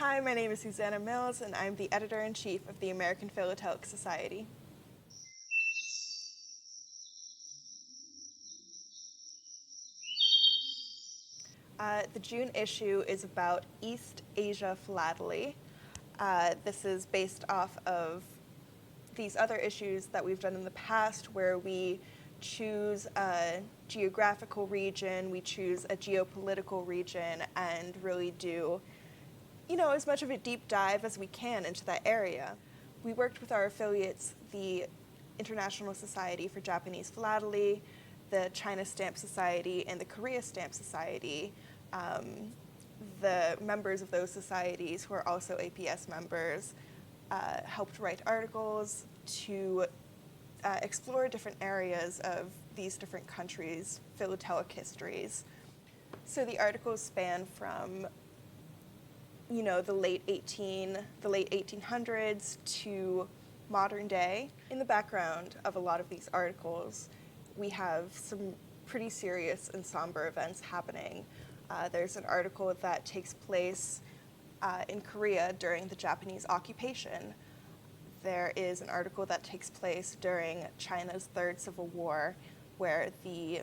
Hi, my name is Susanna Mills, and I'm the editor-in-chief of the American Philatelist Society. The June issue is about East Asia philately. This is based off of these other issues that we've done in the past where we choose a geographical region, we choose a geopolitical region, and really do, as much of a deep dive as we can into that area. We worked with our affiliates, the International Society for Japanese Philately, the China Stamp Society, and the Korea Stamp Society. The members of those societies, who are also APS members, helped write articles to explore different areas of these different countries' philatelic histories. So the articles span from the late 1800s to modern day. In the background of a lot of these articles, we have some pretty serious and somber events happening. There's an article that takes place in Korea during the Japanese occupation. There is an article that takes place during China's Third Civil War, where the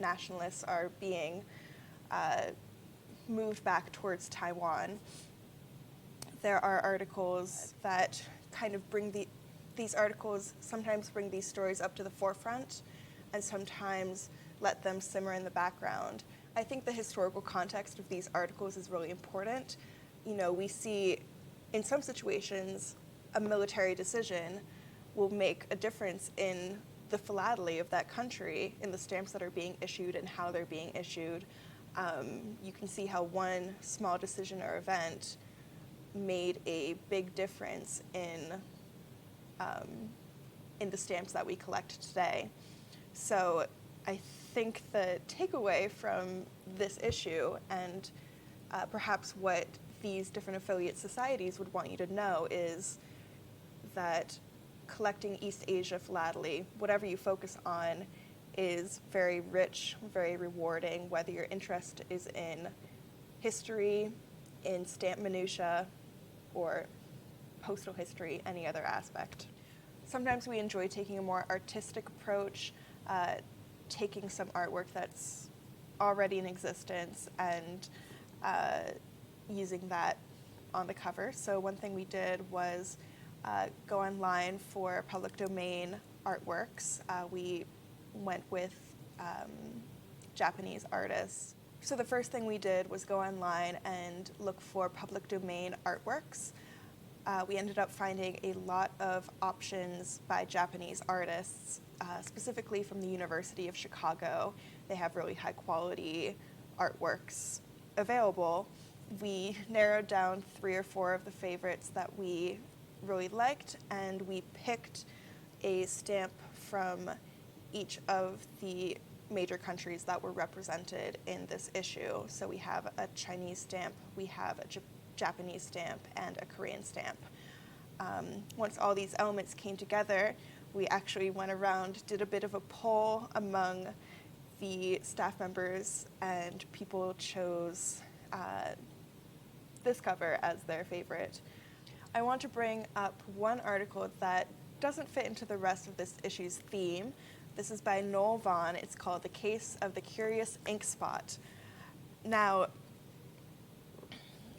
nationalists are being moved back towards Taiwan. There are articles that kind of these articles sometimes bring these stories up to the forefront and sometimes let them simmer in the background. I think the historical context of these articles is really important. We see in some situations a military decision will make a difference in the philately of that country, in the stamps that are being issued and how they're being issued. You can see how one small decision or event made a big difference in the stamps that we collect today. So I think the takeaway from this issue, and perhaps what these different affiliate societies would want you to know, is that collecting East Asia philately, whatever you focus on, is very rich, very rewarding, whether your interest is in history, in stamp minutiae, or postal history, any other aspect. Sometimes we enjoy taking a more artistic approach, taking some artwork that's already in existence and using that on the cover. So one thing we did was go online for public domain artworks. We went with Japanese artists. So the first thing we did was go online and look for public domain artworks. We ended up finding a lot of options by Japanese artists, specifically from the University of Chicago. They have really high quality artworks available. We narrowed down 3 or 4 of the favorites that we really liked, and we picked a stamp from each of the major countries that were represented in this issue. So we have a Chinese stamp, we have a Japanese stamp, and a Korean stamp. Once all these elements came together, we actually went around, did a bit of a poll among the staff members, and people chose this cover as their favorite. I want to bring up one article that doesn't fit into the rest of this issue's theme. This is by Noel Vaughan. It's called The Case of the Curious Ink Spot. Now,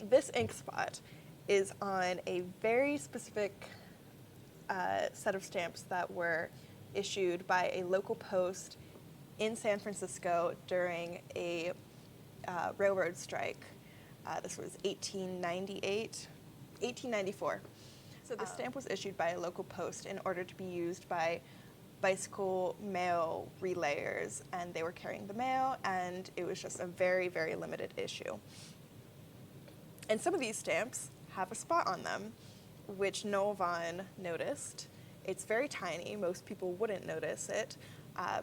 this ink spot is on a very specific set of stamps that were issued by a local post in San Francisco during a railroad strike. This was 1894. So the stamp was issued by a local post in order to be used by bicycle mail relayers, and they were carrying the mail, and it was just a very, very limited issue. And some of these stamps have a spot on them, which Noel Vaughan noticed. It's very tiny. Most people wouldn't notice it,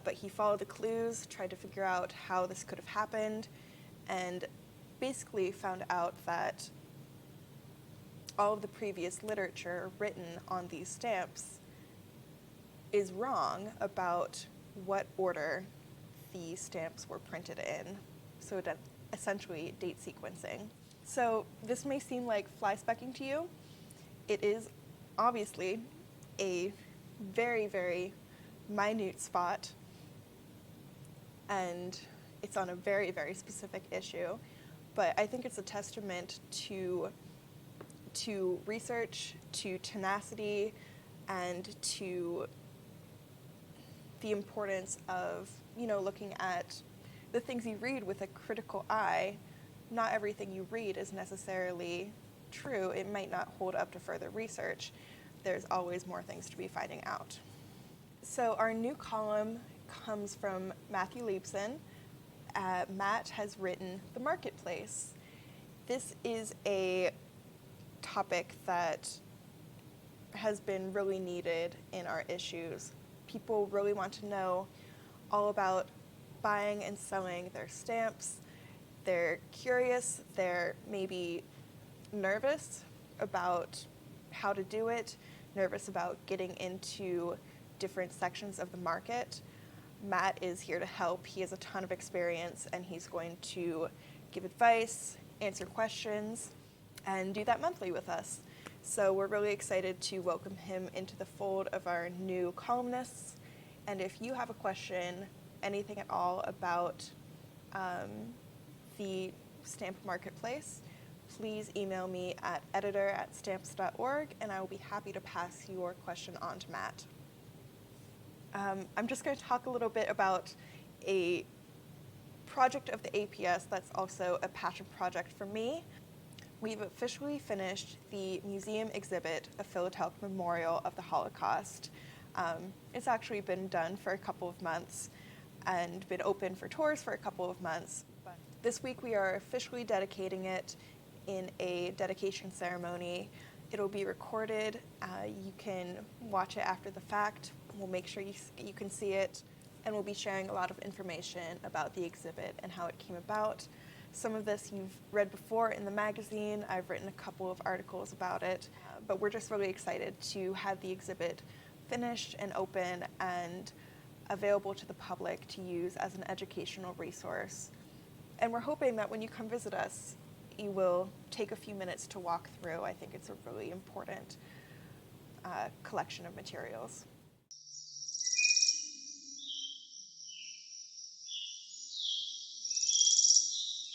but he followed the clues, tried to figure out how this could have happened, and basically found out that all of the previous literature written on these stamps is wrong about what order the stamps were printed in. So essentially date sequencing. So this may seem like fly specking to you. It is obviously a very, very minute spot, and it's on a very, very specific issue. But I think it's a testament to research, to tenacity, and to the importance of, looking at the things you read with a critical eye. Not everything you read is necessarily true. It might not hold up to further research. There's always more things to be finding out. So our new column comes from Matthew Leibson. Matt has written The Marketplace. This is a topic that has been really needed in our issues. People really want to know all about buying and selling their stamps. They're curious, they're maybe nervous about how to do it, nervous about getting into different sections of the market. Matt is here to help. He has a ton of experience, and he's going to give advice, answer questions, and do that monthly with us. So we're really excited to welcome him into the fold of our new columnists. And if you have a question, anything at all about the stamp marketplace, please email me at editor@stamps.org, and I will be happy to pass your question on to Matt. I'm just going to talk a little bit about a project of the APS that's also a passion project for me. We've officially finished the museum exhibit, A Philatelic Memorial of the Holocaust. It's actually been done for a couple of months and been open for tours for a couple of months. But this week we are officially dedicating it in a dedication ceremony. It'll be recorded. You can watch it after the fact. We'll make sure you can see it, and we'll be sharing a lot of information about the exhibit and how it came about. Some of this you've read before in the magazine. I've written a couple of articles about it, but we're just really excited to have the exhibit finished and open and available to the public to use as an educational resource. And we're hoping that when you come visit us, you will take a few minutes to walk through. I think it's a really important collection of materials.